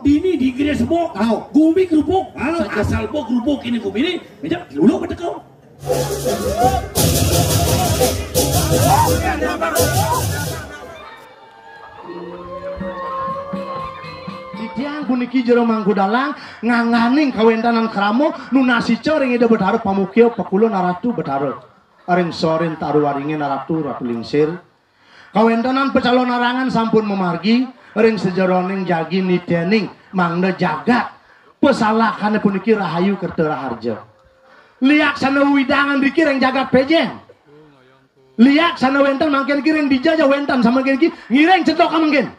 Dini di Gresbok, Gumi kerupuk, asal bo kerupuk ini Gumi ini, meja dulu pada kau. Didiang puniki jero Mangkudalang nganganing kawentanan kramo nu nasica ring ida bedharup pamukya pekulo naratu bedharup. Aring sorin taru waringe naratu ratu lingsir. Kawentanan pecalon arangan sampun memargi ring sejeroning jagi nidening mangda jagat pesalahane puniki rahayu kerteu raharja. Liak sana widangan riki ring jagat pejeng. Liak sana wentan mangken ki ring dijajah wentan sama ki ngireng cetok mangken.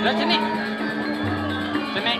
Ada sini. Sini.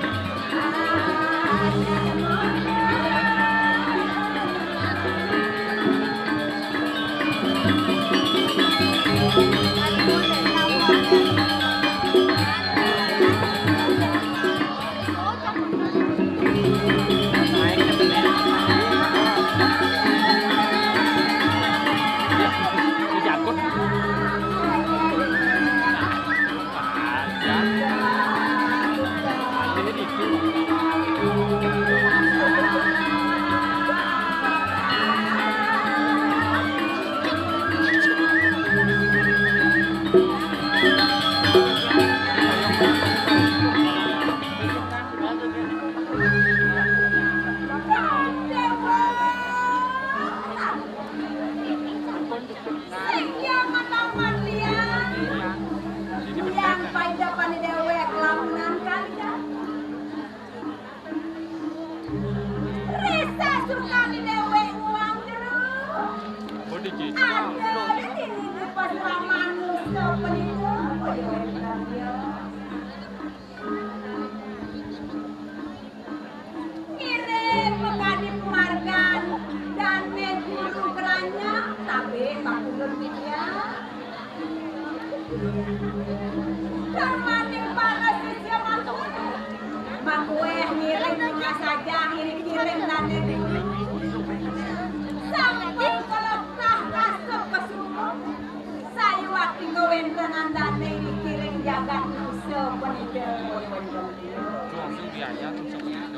sepenito kirim pekanip margan dan guru keranya tapi pakulun dia dan maning para sisya makue ngirimnya saja kirim dan guru sampai kalau kasuk ke sumur saya waktu ngewentanan dan kirim jagat sepenito Langsung biaya tuh seperti itu.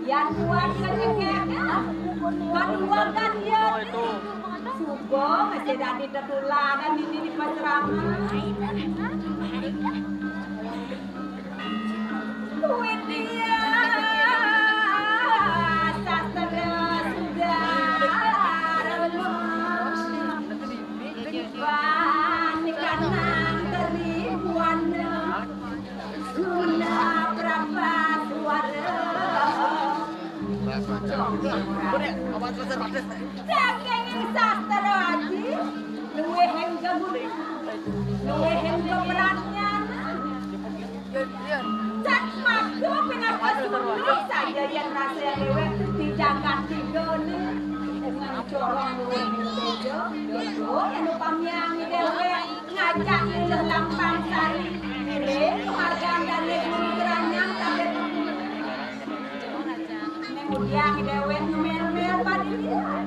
Yang kuat kenyeknya, kedua kan dia sugo masih dari tertularan ini di pasraman. Duit dia sastra sudah kanan teribuan sudah berapa suara Saking sastra aji, luwe hem gaburi, luwe hem beratnya. Cat makdo penapa sulit saja yang rasa lewe dijagat tigone dengan corong luwe bejo, bejo yang upamnya dewe ngajak ke lampang sari, ile kemargaan dan guru geranyang sampai kemudian dewe ngomel-mel padi dia.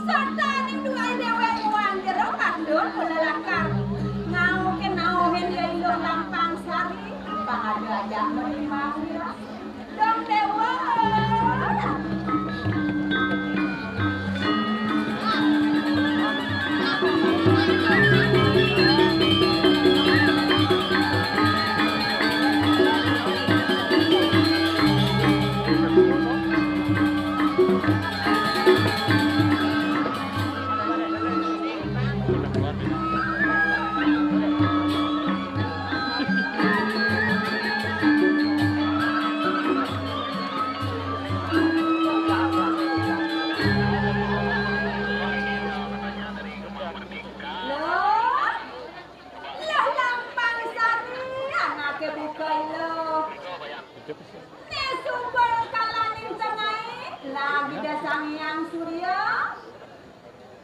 Serta ning dua dewe uang jero pandun pelelakar. Ngau ke nauhen gailo lampang sari, pangadu aja menimang dia. Dong dewa. Lagi dasang yang surya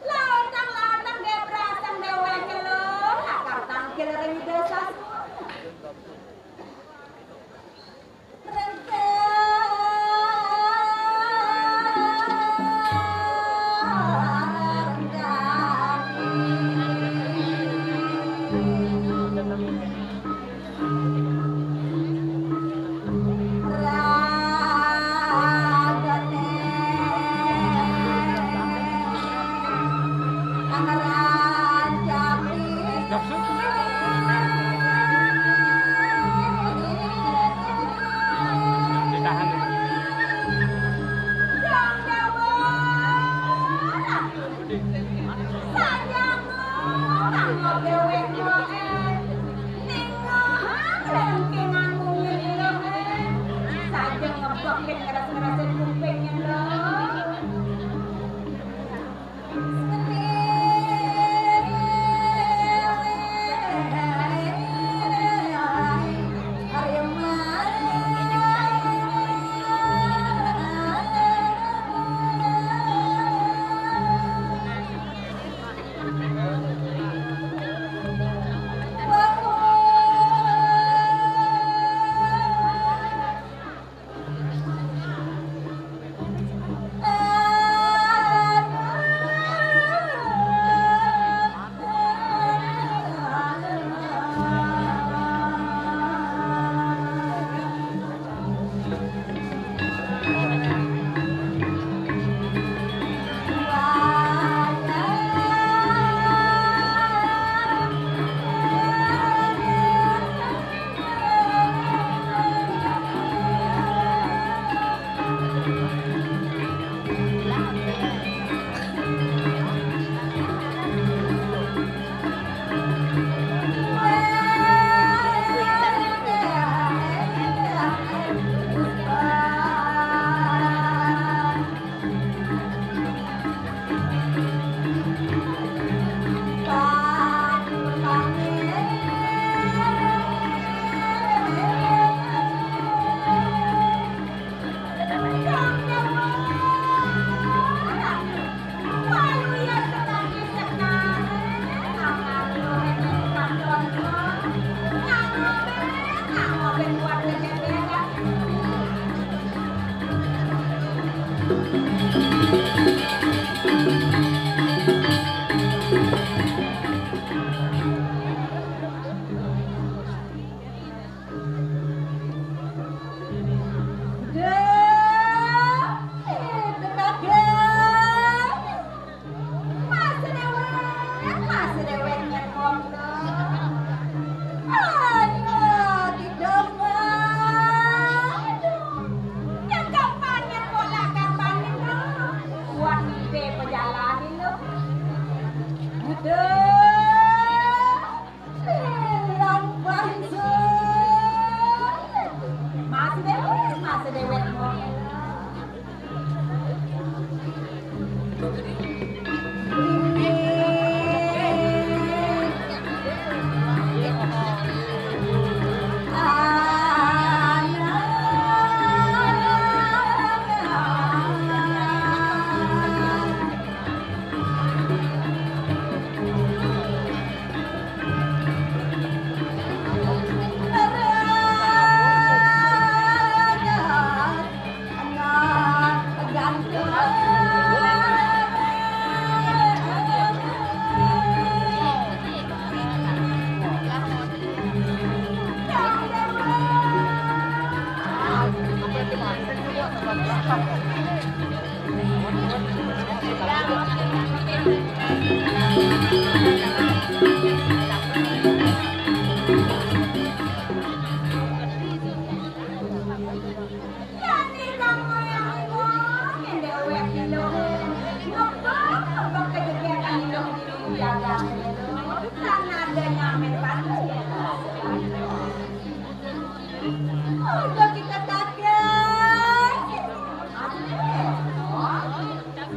Lautang-lautang debrasang dewe kelo Lakar tangkil rengi desa Ra Hãy subscribe cho kênh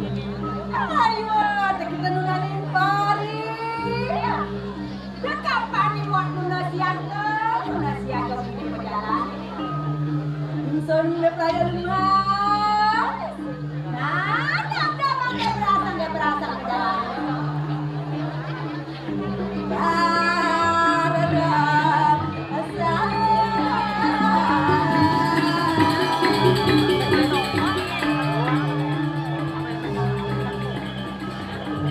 Ghiền Mì Gõ để không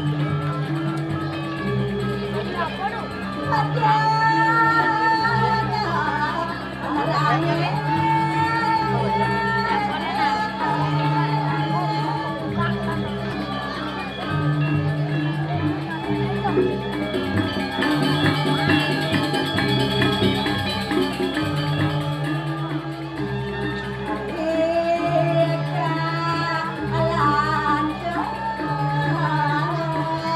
bỏ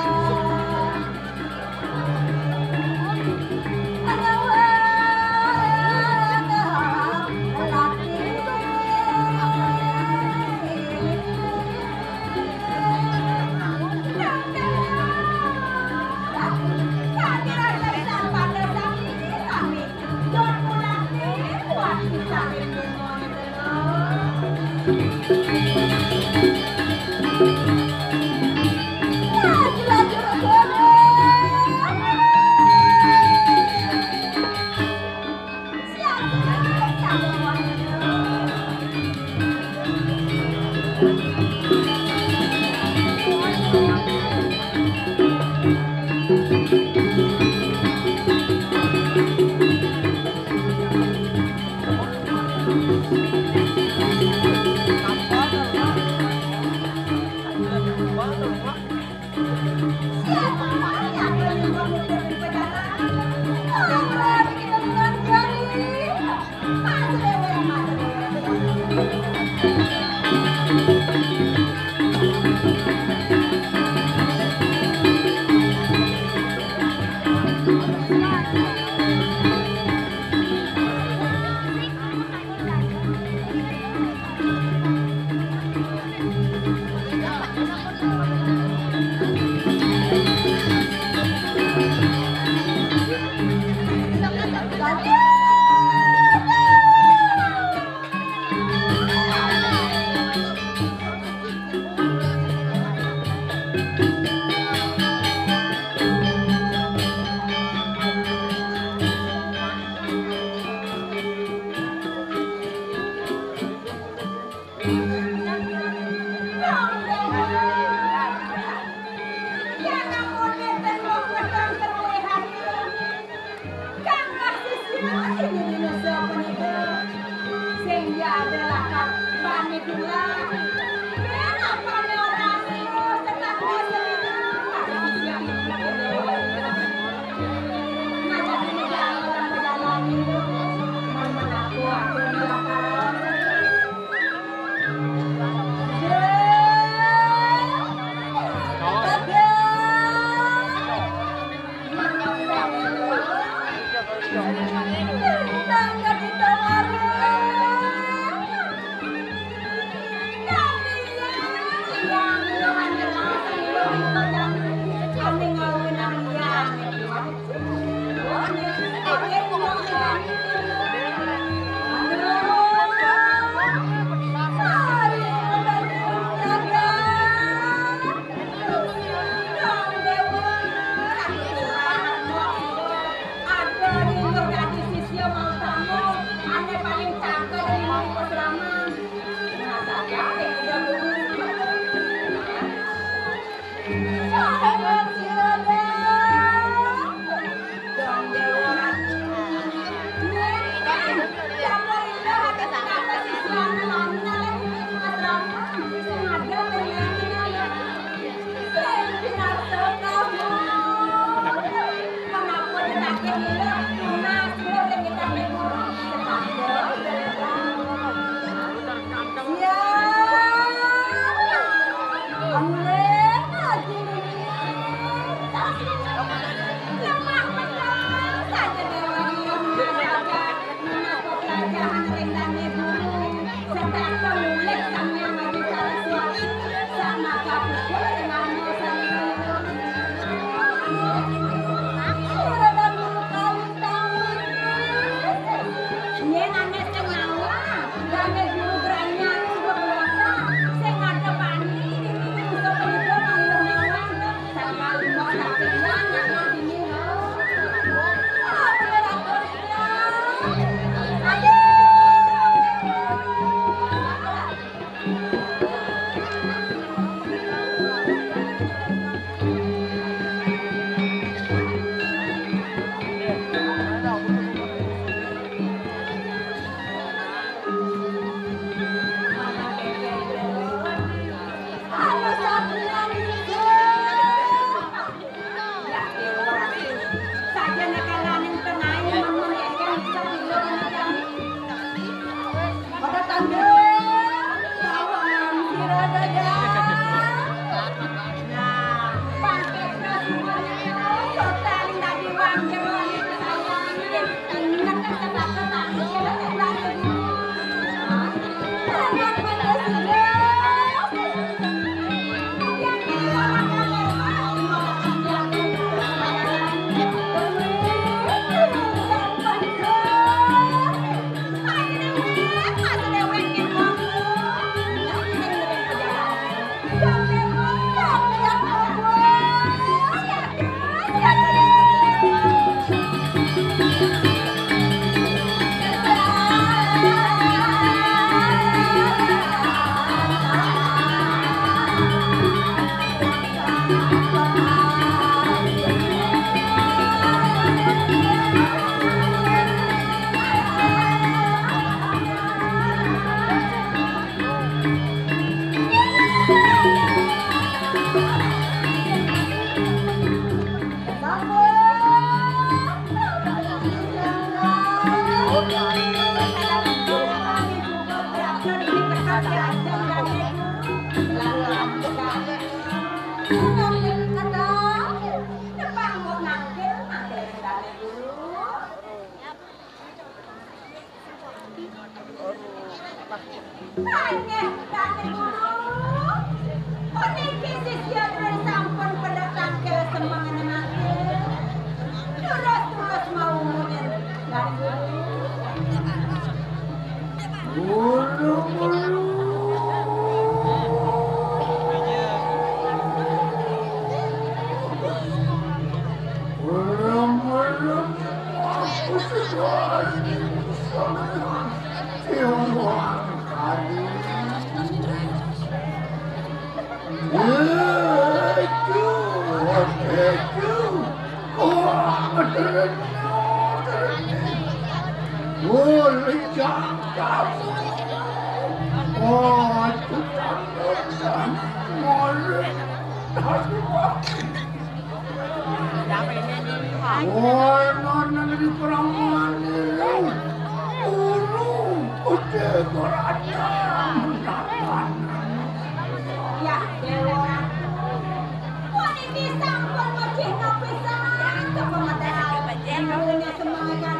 lỡ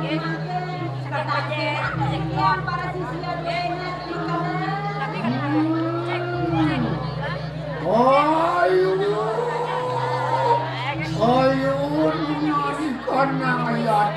Ya, Yang para siswa dengar di Ayun, ikan yang ayat.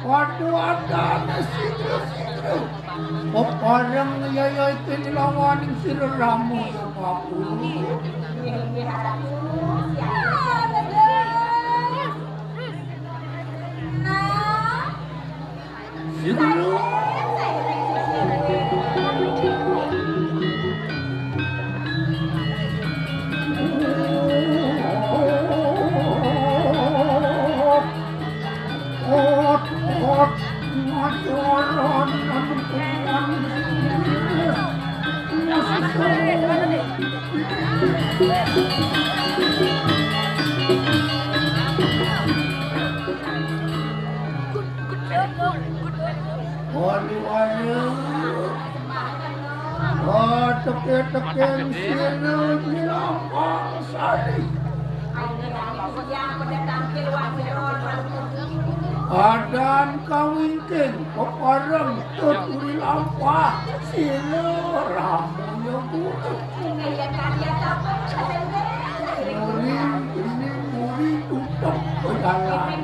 Waduh ada nasi terus. Orang yaya itu lawan sirah ramu aku. Teken sini bilang sari. Adan kawinkin peparang tuturi lampah sini ramunya bulat. Muri tutup berjalan.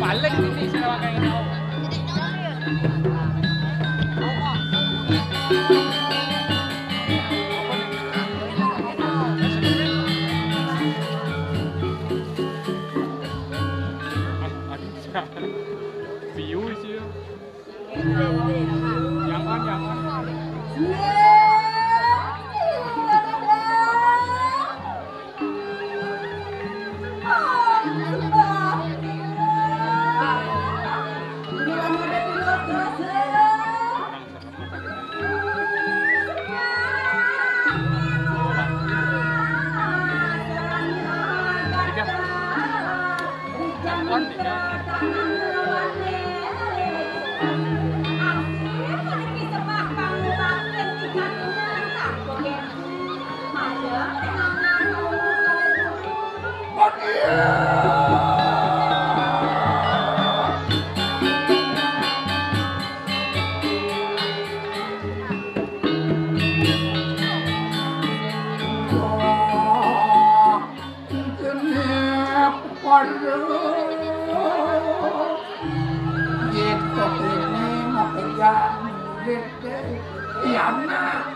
Balik ini Sarawak kayak gitu. View sih. Jangan.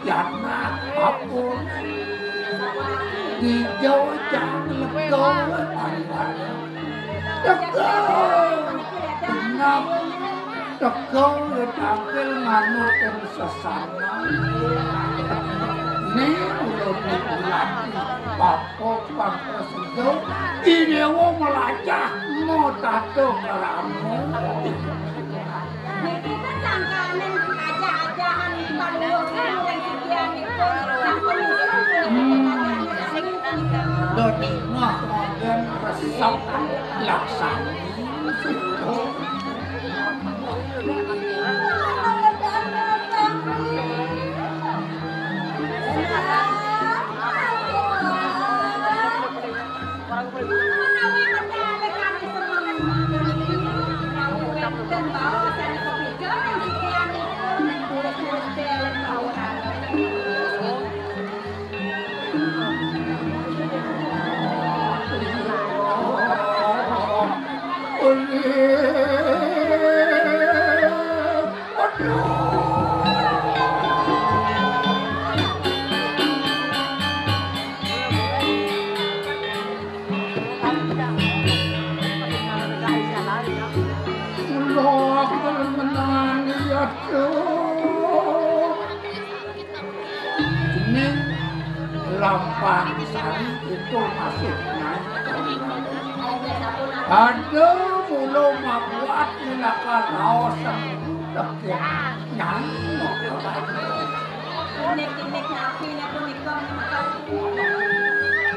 Yana aku di Jawa jangan lego teko tampil manut yang sesana ini ulun bulan papo pangpresedo ini wo melacak mau tato keramu Niki kan langganan aja-ajahan paluang yang sekian itu sampun Dodi mah kemudian resep laksana situ. Lampang Sari itu masuk naik. Ada mulu mabuat nilaka raosan tekir nyanyi. Nek napi na punika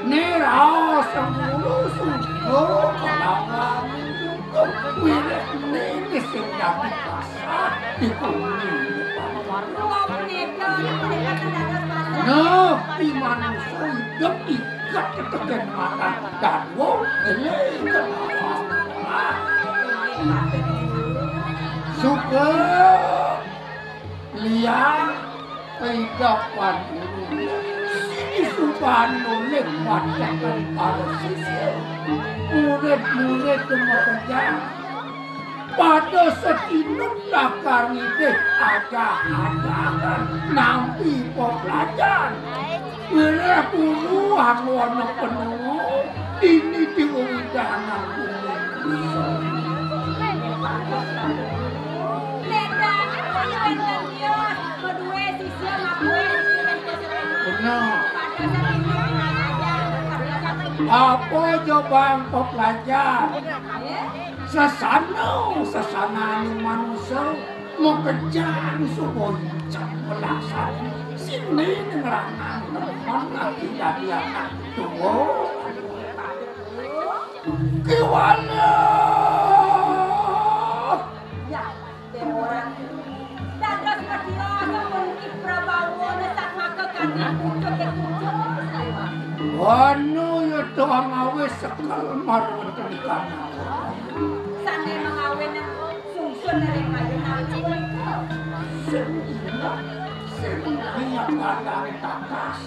Ni raosan mulu suko kalangan itu wilayah ini sedang dipasar di kuning. No, di manusia hidup ikat ketegan mata dan wow, elegan apa? Suka lihat kehidupan ini. Sini subhan nulis wajahkan para siswa. Murid-murid bekerja. Pada setinut dakar ini aja-ajakan nampi pelajaran. Bila puluhan warna penuh ini diundang apa jobang pelajar? Sesana manusia mau kejar supaya pelaksanaan sini ngerangan mana tidak dia tunggu kewana ya orang dados media sampun Prabowo nesak maka kami pucuk wanu ya doang awes sekal marun tenikana sane mengawin sungsun dari mayunan Sehingga kadang takas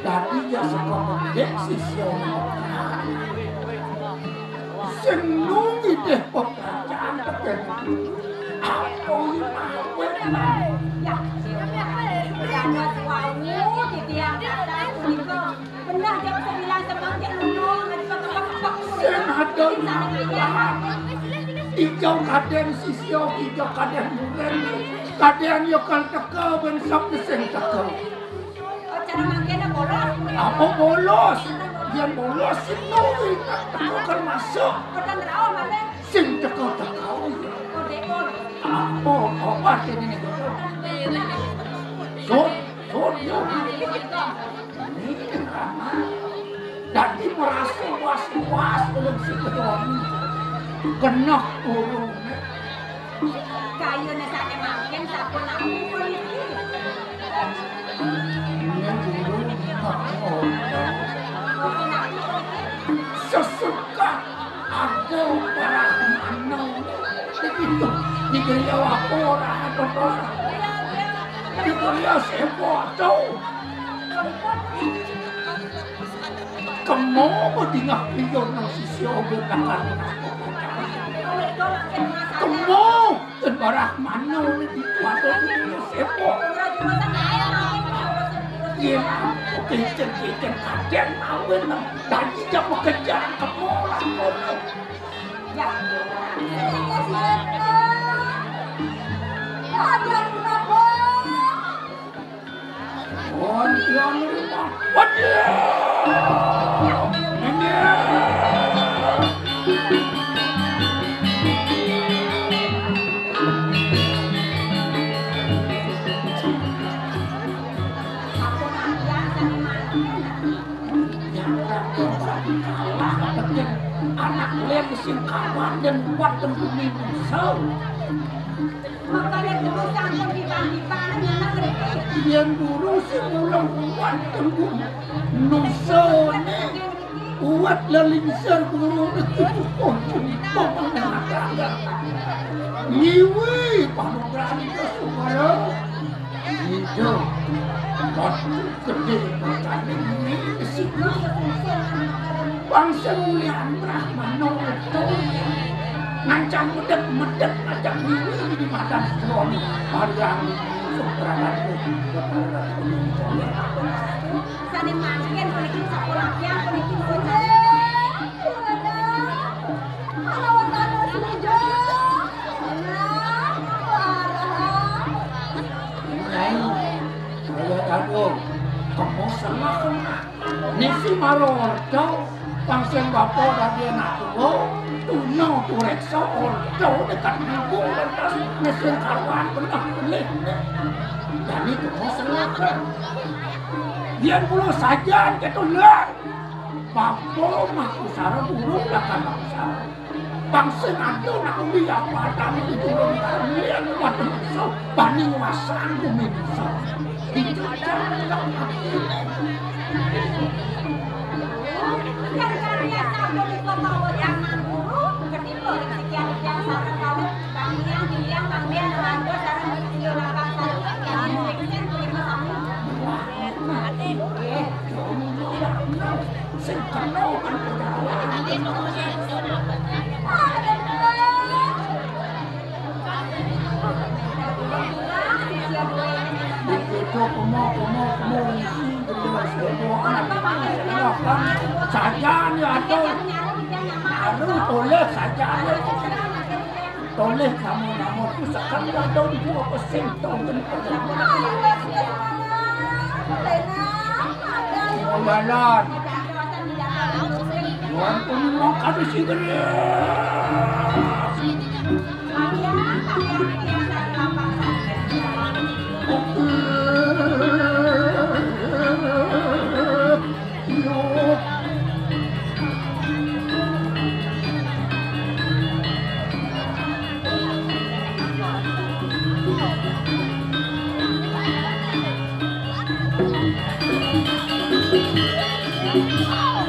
Tadi ya sekolah siswa senungi deh pekerjaan tekan apa ya dados wau di tiang kata punika benar jam 9 semangkin nunung senada Ijau kaden sisyo, ijau kaden bulan kaden yokal teka bensap desen teka cara mangkena bolos apa bolos? Dia bolos itu teka kan masuk kodan rao mate sing teka kodekon apa ini ya ini ramah jadi merasa was-was belum sekedoni kena urung kayu nesane mangken sampun aku polisi orang betul. Kita lihat sebuah jauh. Kamu berdingah liyon ng sisyo benakan. Kamu dan barang mana di kuasa itu sebuah. Iya, kecil kaden awin dan tidak bekerja kamu lakukan. Ya. Ada kenapa? Oh, dia rumah. Waduh. Ini. Anak lihat mesin kawan dan buat temui musuh. Makanya terus sampai dibanding-banding anak mereka. Yang dulu si mulang buat temui musuh ni. Buat lalinsar guru itu pun ada. Niwi panugrah itu supaya hidup. Waktu gede macam ini sih. Bangsa muliaan Brahmana itu ngancam medek ajak diri di mata suami yang seberangan Sana makin balikin sekolahnya, balikin saya tahu kamu salah kena. Nisi marordo Pangseng bapo dari anak tua, tuno turekso ordo dekat ibu lantas mesin kawan pernah beli. Dan itu mau selaka. Biar pulau saja ketulah. Bapo maku sarang burung belakang bangsa. Pangseng ado nak uli apa tadi itu belum kalian buat musuh banding wasang kuminso. Itu jangan karya sabun itu bawa jangan buruk ketipu sekian yang sarang kawin kamian diliang kamian ranggo sarang bersiul lapang sarang yang mungkin terima sama saja ni ada toleh saja toleh kamu tu sekarang ada di 2% tahun jalan Tuhan pun mau kasih sigaret Oh!